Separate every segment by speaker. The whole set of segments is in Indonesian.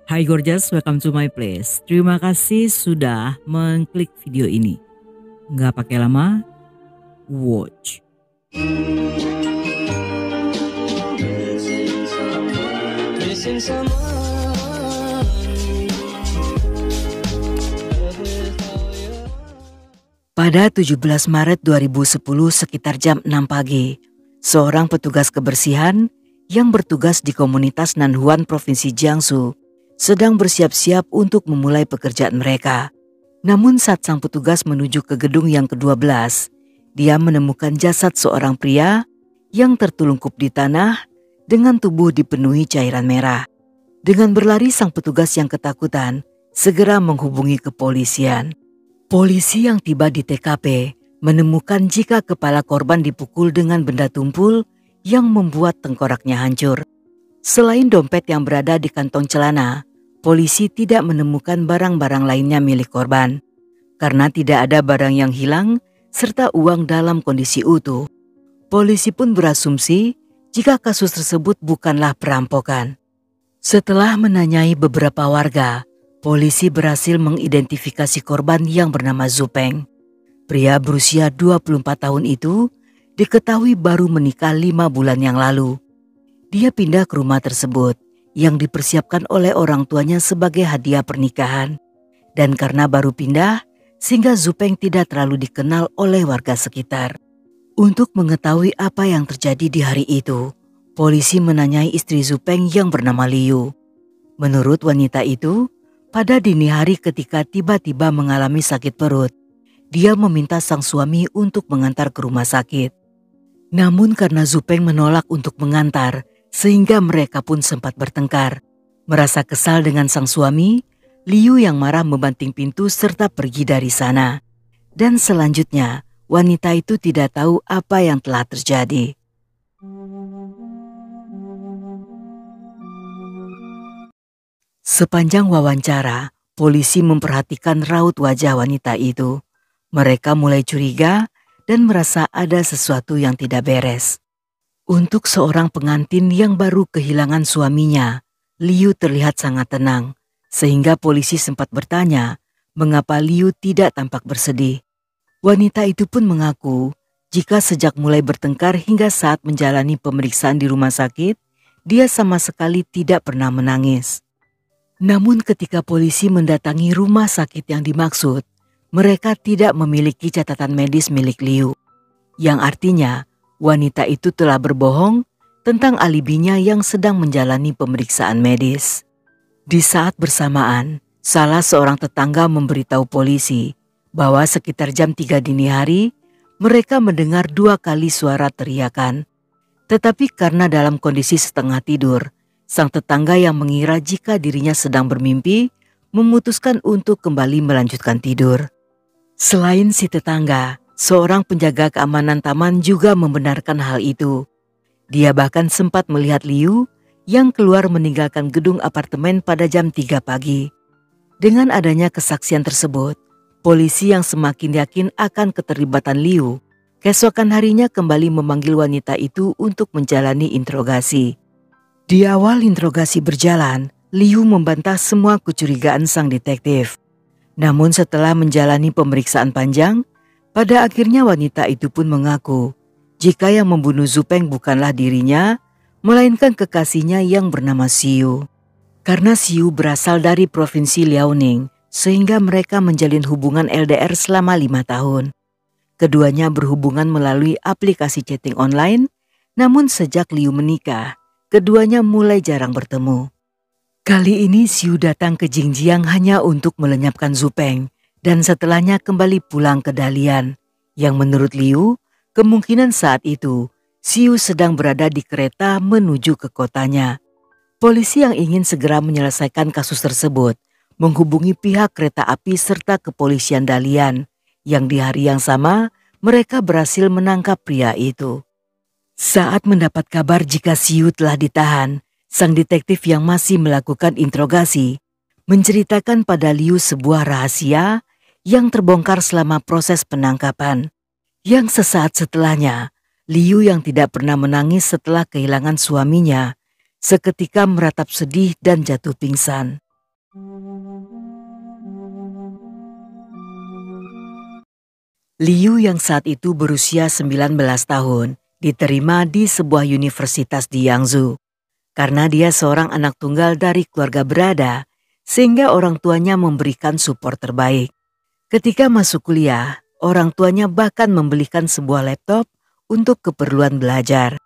Speaker 1: Hai gorgeous, welcome to my place. Terima kasih sudah mengklik video ini. Nggak pakai lama, watch. Pada 17 Maret 2010 sekitar jam 6 pagi, seorang petugas kebersihan yang bertugas di komunitas Nanhuan Provinsi Jiangsu sedang bersiap-siap untuk memulai pekerjaan mereka. Namun saat sang petugas menuju ke gedung yang ke-12, dia menemukan jasad seorang pria yang tertelungkup di tanah dengan tubuh dipenuhi cairan merah. Dengan berlari sang petugas yang ketakutan segera menghubungi kepolisian. Polisi yang tiba di TKP menemukan jika kepala korban dipukul dengan benda tumpul yang membuat tengkoraknya hancur. Selain dompet yang berada di kantong celana, polisi tidak menemukan barang-barang lainnya milik korban. Karena tidak ada barang yang hilang serta uang dalam kondisi utuh, polisi pun berasumsi jika kasus tersebut bukanlah perampokan. Setelah menanyai beberapa warga, polisi berhasil mengidentifikasi korban yang bernama Zupeng. Pria berusia 24 tahun itu diketahui baru menikah 5 bulan yang lalu. Dia pindah ke rumah tersebut yang dipersiapkan oleh orang tuanya sebagai hadiah pernikahan. Dan karena baru pindah, sehingga Zupeng tidak terlalu dikenal oleh warga sekitar. Untuk mengetahui apa yang terjadi di hari itu, polisi menanyai istri Zupeng yang bernama Liu. Menurut wanita itu, pada dini hari ketika tiba-tiba mengalami sakit perut, dia meminta sang suami untuk mengantar ke rumah sakit. Namun karena Zupeng menolak untuk mengantar, sehingga mereka pun sempat bertengkar. Merasa kesal dengan sang suami, Liu yang marah membanting pintu serta pergi dari sana. Dan selanjutnya, wanita itu tidak tahu apa yang telah terjadi. Sepanjang wawancara, polisi memperhatikan raut wajah wanita itu. Mereka mulai curiga dan merasa ada sesuatu yang tidak beres. Untuk seorang pengantin yang baru kehilangan suaminya, Liu terlihat sangat tenang, sehingga polisi sempat bertanya mengapa Liu tidak tampak bersedih. Wanita itu pun mengaku jika sejak mulai bertengkar hingga saat menjalani pemeriksaan di rumah sakit, dia sama sekali tidak pernah menangis. Namun ketika polisi mendatangi rumah sakit yang dimaksud, mereka tidak memiliki catatan medis milik Liu, yang artinya wanita itu telah berbohong tentang alibinya yang sedang menjalani pemeriksaan medis. Di saat bersamaan, salah seorang tetangga memberitahu polisi bahwa sekitar jam 3 dini hari, mereka mendengar 2 kali suara teriakan. Tetapi karena dalam kondisi setengah tidur, sang tetangga yang mengira jika dirinya sedang bermimpi, memutuskan untuk kembali melanjutkan tidur. Selain si tetangga, seorang penjaga keamanan taman juga membenarkan hal itu. Dia bahkan sempat melihat Liu yang keluar meninggalkan gedung apartemen pada jam 3 pagi. Dengan adanya kesaksian tersebut, polisi yang semakin yakin akan keterlibatan Liu, keesokan harinya kembali memanggil wanita itu untuk menjalani interogasi. Di awal interogasi berjalan, Liu membantah semua kecurigaan sang detektif. Namun setelah menjalani pemeriksaan panjang, pada akhirnya wanita itu pun mengaku jika yang membunuh Zupeng bukanlah dirinya, melainkan kekasihnya yang bernama Xiu. Karena Xiu berasal dari provinsi Liaoning, sehingga mereka menjalin hubungan LDR selama 5 tahun. Keduanya berhubungan melalui aplikasi chatting online, namun sejak Liu menikah, keduanya mulai jarang bertemu. Kali ini Xiu datang ke Jingjiang hanya untuk melenyapkan Zupeng dan setelahnya kembali pulang ke Dalian, yang menurut Liu, kemungkinan saat itu Xiu sedang berada di kereta menuju ke kotanya. Polisi yang ingin segera menyelesaikan kasus tersebut menghubungi pihak kereta api serta kepolisian Dalian, yang di hari yang sama mereka berhasil menangkap pria itu. Saat mendapat kabar jika Xiu telah ditahan, sang detektif yang masih melakukan interogasi menceritakan pada Liu sebuah rahasia yang terbongkar selama proses penangkapan. Yang sesaat setelahnya, Liu yang tidak pernah menangis setelah kehilangan suaminya, seketika meratap sedih dan jatuh pingsan. Liu yang saat itu berusia 19 tahun diterima di sebuah universitas di Yangzhou. Karena dia seorang anak tunggal dari keluarga berada, sehingga orang tuanya memberikan support terbaik. Ketika masuk kuliah, orang tuanya bahkan membelikan sebuah laptop untuk keperluan belajar.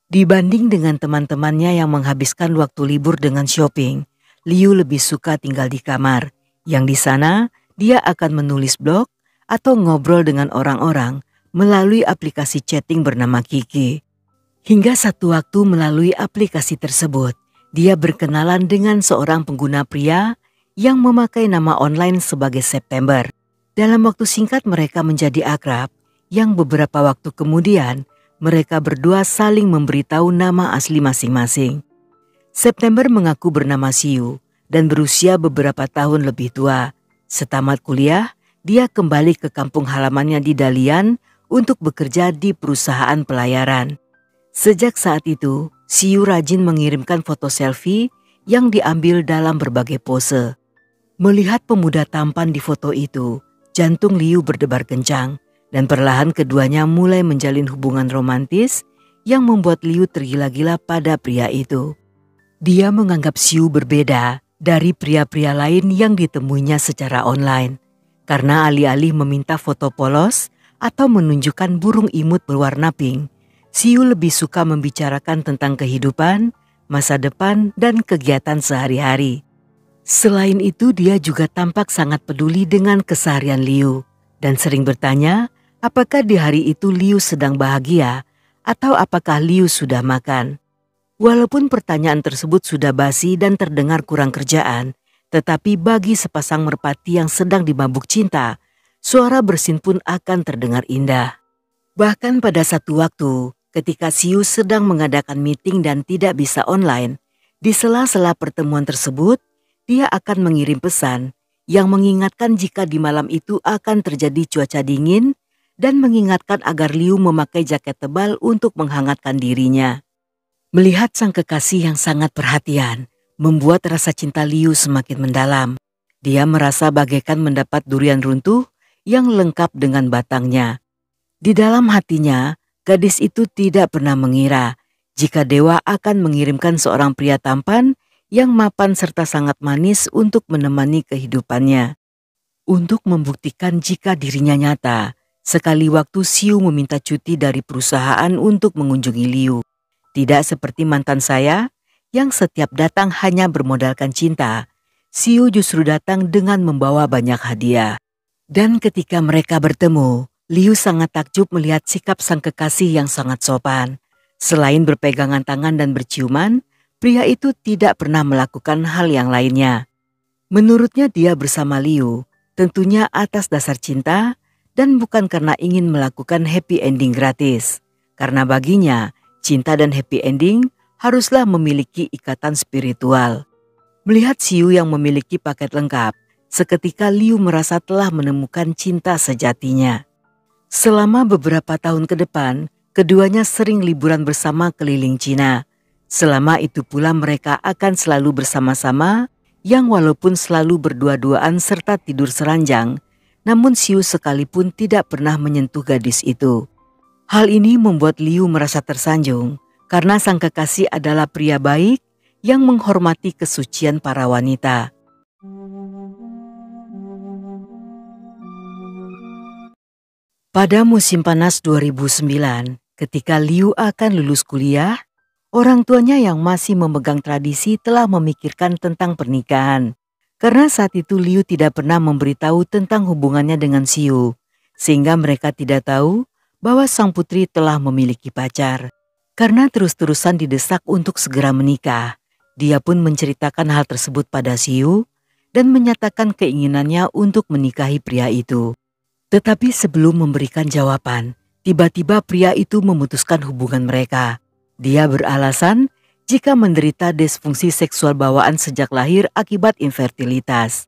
Speaker 1: Dibanding dengan teman-temannya yang menghabiskan waktu libur dengan shopping, Liu lebih suka tinggal di kamar, yang di sana dia akan menulis blog atau ngobrol dengan orang-orang melalui aplikasi chatting bernama Kiki. Hingga satu waktu melalui aplikasi tersebut, dia berkenalan dengan seorang pengguna pria yang memakai nama online sebagai September. Dalam waktu singkat mereka menjadi akrab, yang beberapa waktu kemudian mereka berdua saling memberitahu nama asli masing-masing. September mengaku bernama Siu dan berusia beberapa tahun lebih tua. Setamat kuliah, dia kembali ke kampung halamannya di Dalian untuk bekerja di perusahaan pelayaran. Sejak saat itu, Siu rajin mengirimkan foto selfie yang diambil dalam berbagai pose. Melihat pemuda tampan di foto itu, jantung Liu berdebar kencang dan perlahan keduanya mulai menjalin hubungan romantis yang membuat Liu tergila-gila pada pria itu. Dia menganggap Siu berbeda dari pria-pria lain yang ditemuinya secara online. Karena alih-alih meminta foto polos atau menunjukkan burung imut berwarna pink, Siu lebih suka membicarakan tentang kehidupan, masa depan, dan kegiatan sehari-hari. Selain itu dia juga tampak sangat peduli dengan keseharian Liu dan sering bertanya apakah di hari itu Liu sedang bahagia atau apakah Liu sudah makan. Walaupun pertanyaan tersebut sudah basi dan terdengar kurang kerjaan, tetapi bagi sepasang merpati yang sedang dimabuk cinta, suara bersin pun akan terdengar indah. Bahkan pada satu waktu, ketika Siu sedang mengadakan meeting dan tidak bisa online, di sela-sela pertemuan tersebut, dia akan mengirim pesan yang mengingatkan jika di malam itu akan terjadi cuaca dingin dan mengingatkan agar Liu memakai jaket tebal untuk menghangatkan dirinya. Melihat sang kekasih yang sangat perhatian, membuat rasa cinta Liu semakin mendalam. Dia merasa bagaikan mendapat durian runtuh yang lengkap dengan batangnya. Di dalam hatinya, gadis itu tidak pernah mengira jika dewa akan mengirimkan seorang pria tampan yang mapan serta sangat manis untuk menemani kehidupannya. Untuk membuktikan jika dirinya nyata, sekali waktu Siu meminta cuti dari perusahaan untuk mengunjungi Liu. Tidak seperti mantan saya yang setiap datang hanya bermodalkan cinta, Siu justru datang dengan membawa banyak hadiah. Dan ketika mereka bertemu, Liu sangat takjub melihat sikap sang kekasih yang sangat sopan. Selain berpegangan tangan dan berciuman, pria itu tidak pernah melakukan hal yang lainnya. Menurutnya dia bersama Liu, tentunya atas dasar cinta dan bukan karena ingin melakukan happy ending gratis. Karena baginya, cinta dan happy ending haruslah memiliki ikatan spiritual. Melihat Siu yang memiliki paket lengkap, seketika Liu merasa telah menemukan cinta sejatinya. Selama beberapa tahun ke depan, keduanya sering liburan bersama keliling Cina. Selama itu pula mereka akan selalu bersama-sama, yang walaupun selalu berdua-duaan serta tidur seranjang, namun Siu sekalipun tidak pernah menyentuh gadis itu. Hal ini membuat Liu merasa tersanjung karena sang kekasih adalah pria baik yang menghormati kesucian para wanita. Pada musim panas 2009, ketika Liu akan lulus kuliah, orang tuanya yang masih memegang tradisi telah memikirkan tentang pernikahan. Karena saat itu Liu tidak pernah memberitahu tentang hubungannya dengan Siu, sehingga mereka tidak tahu bahwa sang putri telah memiliki pacar. Karena terus-terusan didesak untuk segera menikah, dia pun menceritakan hal tersebut pada Siu dan menyatakan keinginannya untuk menikahi pria itu. Tetapi sebelum memberikan jawaban, tiba-tiba pria itu memutuskan hubungan mereka. Dia beralasan jika menderita disfungsi seksual bawaan sejak lahir akibat infertilitas.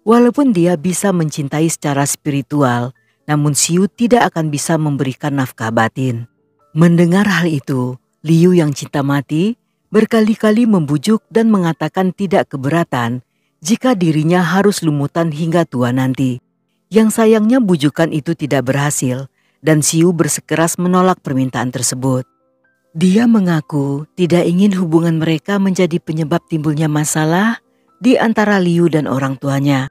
Speaker 1: Walaupun dia bisa mencintai secara spiritual, namun Siu tidak akan bisa memberikan nafkah batin. Mendengar hal itu, Liu yang cinta mati berkali-kali membujuk dan mengatakan tidak keberatan jika dirinya harus lumutan hingga tua nanti. Yang sayangnya bujukan itu tidak berhasil dan Siu bersikeras menolak permintaan tersebut. Dia mengaku tidak ingin hubungan mereka menjadi penyebab timbulnya masalah di antara Liu dan orang tuanya.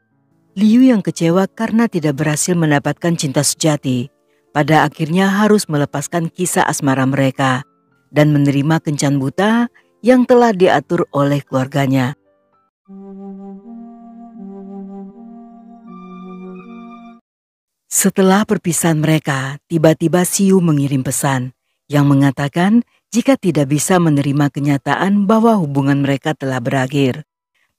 Speaker 1: Liu yang kecewa karena tidak berhasil mendapatkan cinta sejati, pada akhirnya harus melepaskan kisah asmara mereka dan menerima kencan buta yang telah diatur oleh keluarganya. Setelah perpisahan mereka, tiba-tiba Siu mengirim pesan yang mengatakan jika tidak bisa menerima kenyataan bahwa hubungan mereka telah berakhir.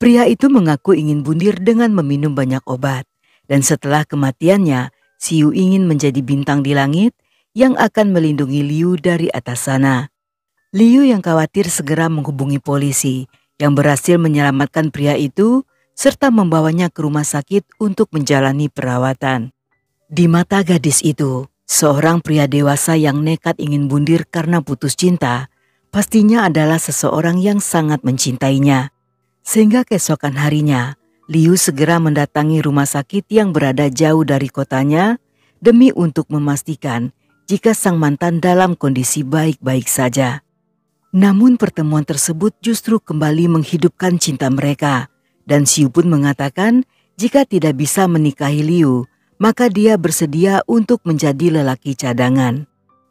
Speaker 1: Pria itu mengaku ingin bundir dengan meminum banyak obat, dan setelah kematiannya, Siu ingin menjadi bintang di langit yang akan melindungi Liu dari atas sana. Liu yang khawatir segera menghubungi polisi yang berhasil menyelamatkan pria itu serta membawanya ke rumah sakit untuk menjalani perawatan. Di mata gadis itu, seorang pria dewasa yang nekat ingin bundir karena putus cinta, pastinya adalah seseorang yang sangat mencintainya. Sehingga keesokan harinya, Liu segera mendatangi rumah sakit yang berada jauh dari kotanya demi untuk memastikan jika sang mantan dalam kondisi baik-baik saja. Namun pertemuan tersebut justru kembali menghidupkan cinta mereka dan Siu pun mengatakan jika tidak bisa menikahi Liu, maka dia bersedia untuk menjadi lelaki cadangan.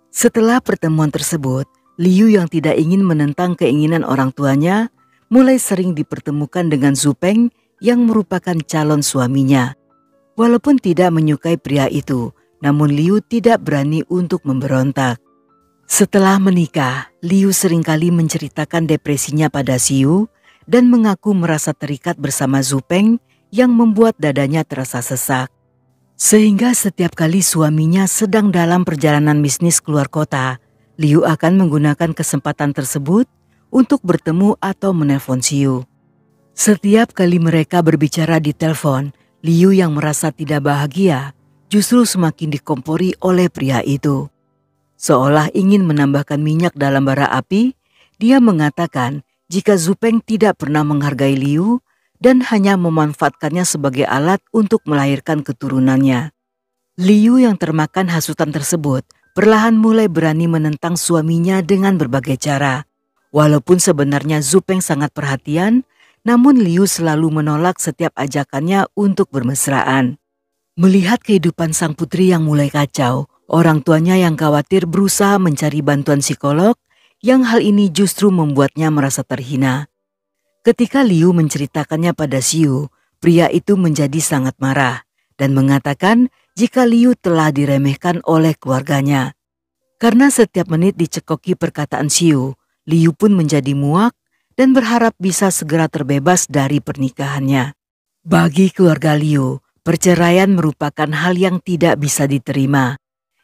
Speaker 1: Setelah pertemuan tersebut, Liu yang tidak ingin menentang keinginan orang tuanya mulai sering dipertemukan dengan Zhu Peng yang merupakan calon suaminya. Walaupun tidak menyukai pria itu, namun Liu tidak berani untuk memberontak. Setelah menikah, Liu seringkali menceritakan depresinya pada Siu dan mengaku merasa terikat bersama Zhu Peng yang membuat dadanya terasa sesak. Sehingga setiap kali suaminya sedang dalam perjalanan bisnis keluar kota, Liu akan menggunakan kesempatan tersebut untuk bertemu atau menelpon Siu. Setiap kali mereka berbicara di telepon, Liu yang merasa tidak bahagia justru semakin dikompori oleh pria itu. Seolah ingin menambahkan minyak dalam bara api, dia mengatakan jika Zhu Peng tidak pernah menghargai Liu dan hanya memanfaatkannya sebagai alat untuk melahirkan keturunannya. Liu yang termakan hasutan tersebut perlahan mulai berani menentang suaminya dengan berbagai cara. Walaupun sebenarnya Zhu Peng sangat perhatian, namun Liu selalu menolak setiap ajakannya untuk bermesraan. Melihat kehidupan sang putri yang mulai kacau, orang tuanya yang khawatir berusaha mencari bantuan psikolog yang hal ini justru membuatnya merasa terhina. Ketika Liu menceritakannya pada Siu, pria itu menjadi sangat marah dan mengatakan jika Liu telah diremehkan oleh keluarganya. Karena setiap menit dicekoki perkataan Siu, Liu pun menjadi muak dan berharap bisa segera terbebas dari pernikahannya. Bagi keluarga Liu, perceraian merupakan hal yang tidak bisa diterima.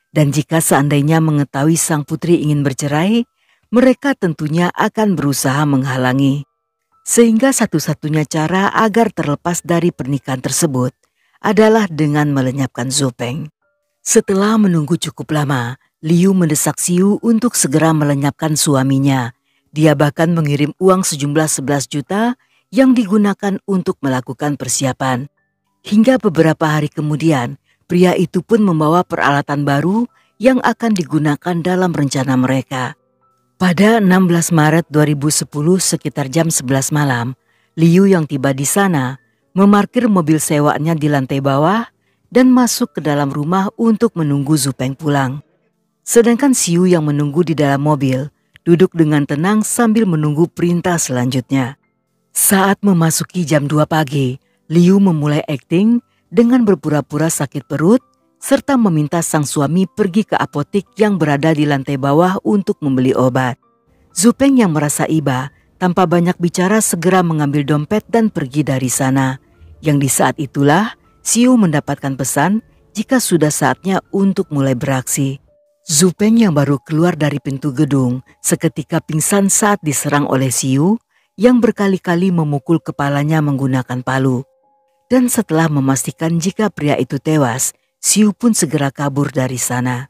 Speaker 1: Dan jika seandainya mengetahui sang putri ingin bercerai, mereka tentunya akan berusaha menghalangi. Sehingga satu-satunya cara agar terlepas dari pernikahan tersebut adalah dengan melenyapkan Zhu Peng. Setelah menunggu cukup lama, Liu mendesak Siu untuk segera melenyapkan suaminya. Dia bahkan mengirim uang sejumlah 11 juta yang digunakan untuk melakukan persiapan. Hingga beberapa hari kemudian, pria itu pun membawa peralatan baru yang akan digunakan dalam rencana mereka. Pada 16 Maret 2010 sekitar jam 11 malam, Liu yang tiba di sana memarkir mobil sewaannya di lantai bawah dan masuk ke dalam rumah untuk menunggu Zhu Peng pulang. Sedangkan Siu yang menunggu di dalam mobil duduk dengan tenang sambil menunggu perintah selanjutnya. Saat memasuki jam 2 pagi, Liu memulai akting dengan berpura-pura sakit perut serta meminta sang suami pergi ke apotik yang berada di lantai bawah untuk membeli obat. Zhu Peng yang merasa iba tanpa banyak bicara segera mengambil dompet dan pergi dari sana. Yang di saat itulah Siu mendapatkan pesan jika sudah saatnya untuk mulai beraksi. Zhu Peng yang baru keluar dari pintu gedung seketika pingsan saat diserang oleh Siu yang berkali-kali memukul kepalanya menggunakan palu. Dan setelah memastikan jika pria itu tewas, Siu pun segera kabur dari sana.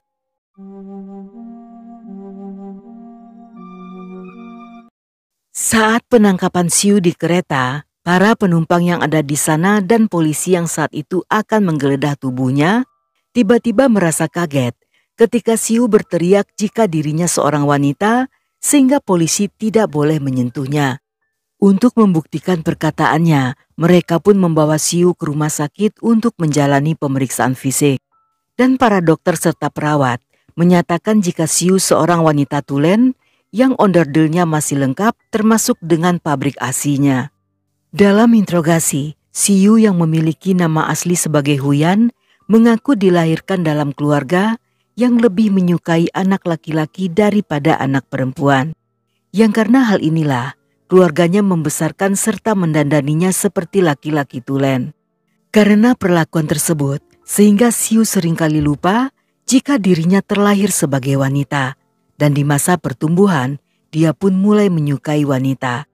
Speaker 1: Saat penangkapan Siu di kereta, Para penumpang yang ada di sana dan polisi yang saat itu akan menggeledah tubuhnya tiba-tiba merasa kaget ketika Siu berteriak jika dirinya seorang wanita sehingga polisi tidak boleh menyentuhnya. Untuk membuktikan perkataannya, mereka pun membawa Siu ke rumah sakit untuk menjalani pemeriksaan fisik. Dan para dokter serta perawat menyatakan jika Siu seorang wanita tulen yang onderdilnya masih lengkap termasuk dengan pabrik ASI-nya. Dalam interogasi, Siu yang memiliki nama asli sebagai Huyan mengaku dilahirkan dalam keluarga yang lebih menyukai anak laki-laki daripada anak perempuan. Yang karena hal inilah, keluarganya membesarkan serta mendandaninya seperti laki-laki tulen. Karena perlakuan tersebut, sehingga Siu seringkali lupa jika dirinya terlahir sebagai wanita. Dan di masa pertumbuhan, dia pun mulai menyukai wanita.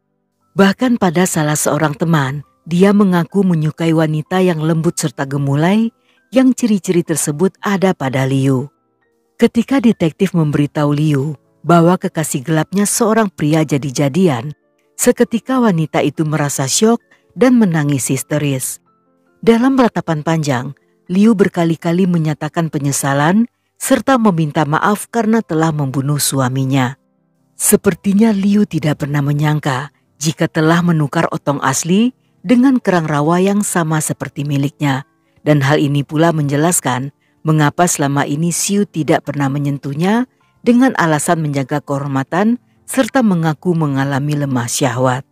Speaker 1: Bahkan pada salah seorang teman, dia mengaku menyukai wanita yang lembut serta gemulai, yang ciri-ciri tersebut ada pada Liu. Ketika detektif memberitahu Liu bahwa kekasih gelapnya seorang pria jadi-jadian, seketika wanita itu merasa syok dan menangis histeris. Dalam ratapan panjang, Liu berkali-kali menyatakan penyesalan serta meminta maaf karena telah membunuh suaminya. Sepertinya Liu tidak pernah menyangka jika telah menukar otong asli dengan kerang rawa yang sama seperti miliknya. Dan hal ini pula menjelaskan mengapa selama ini Siu tidak pernah menyentuhnya dengan alasan menjaga kehormatan serta mengaku mengalami lemah syahwat.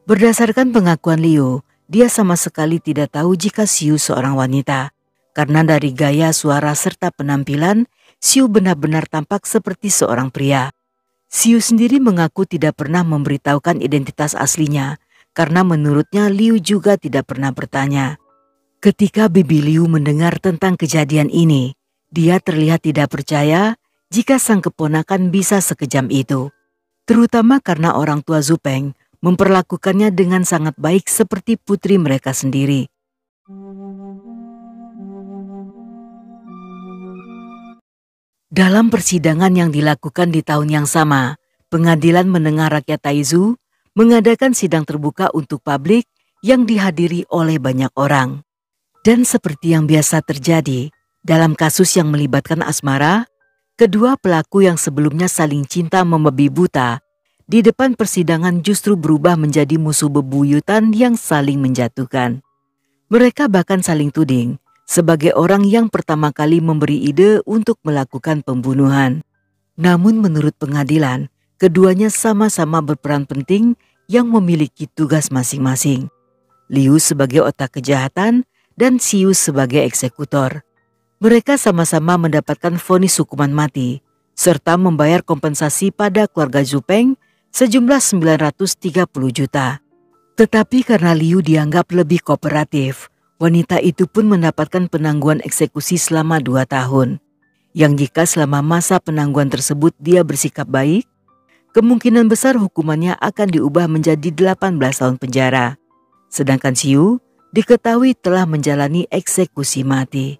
Speaker 1: Berdasarkan pengakuan Liu, dia sama sekali tidak tahu jika Siu seorang wanita. Karena dari gaya, suara serta penampilan, Siu benar-benar tampak seperti seorang pria. Siu sendiri mengaku tidak pernah memberitahukan identitas aslinya karena menurutnya Liu juga tidak pernah bertanya. Ketika bibi Liu mendengar tentang kejadian ini, dia terlihat tidak percaya jika sang keponakan bisa sekejam itu. Terutama karena orang tua Zupeng memperlakukannya dengan sangat baik seperti putri mereka sendiri. Dalam persidangan yang dilakukan di tahun yang sama, Pengadilan Menengah Rakyat Taizu mengadakan sidang terbuka untuk publik yang dihadiri oleh banyak orang. Dan seperti yang biasa terjadi, dalam kasus yang melibatkan asmara, kedua pelaku yang sebelumnya saling cinta membabi buta, di depan persidangan justru berubah menjadi musuh bebuyutan yang saling menjatuhkan. Mereka bahkan saling tuding sebagai orang yang pertama kali memberi ide untuk melakukan pembunuhan. Namun menurut pengadilan, keduanya sama-sama berperan penting yang memiliki tugas masing-masing. Liu sebagai otak kejahatan dan Siu sebagai eksekutor. Mereka sama-sama mendapatkan vonis hukuman mati, serta membayar kompensasi pada keluarga Zupeng sejumlah 930 juta. Tetapi karena Liu dianggap lebih kooperatif, wanita itu pun mendapatkan penangguhan eksekusi selama 2 tahun. Yang jika selama masa penangguhan tersebut dia bersikap baik, kemungkinan besar hukumannya akan diubah menjadi 18 tahun penjara. Sedangkan Siu diketahui telah menjalani eksekusi mati.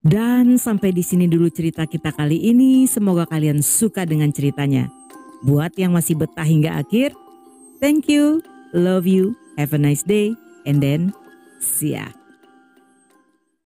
Speaker 1: Dan sampai di sini dulu cerita kita kali ini. Semoga kalian suka dengan ceritanya. Buat yang masih betah hingga akhir, thank you, love you, have a nice day, and then see ya.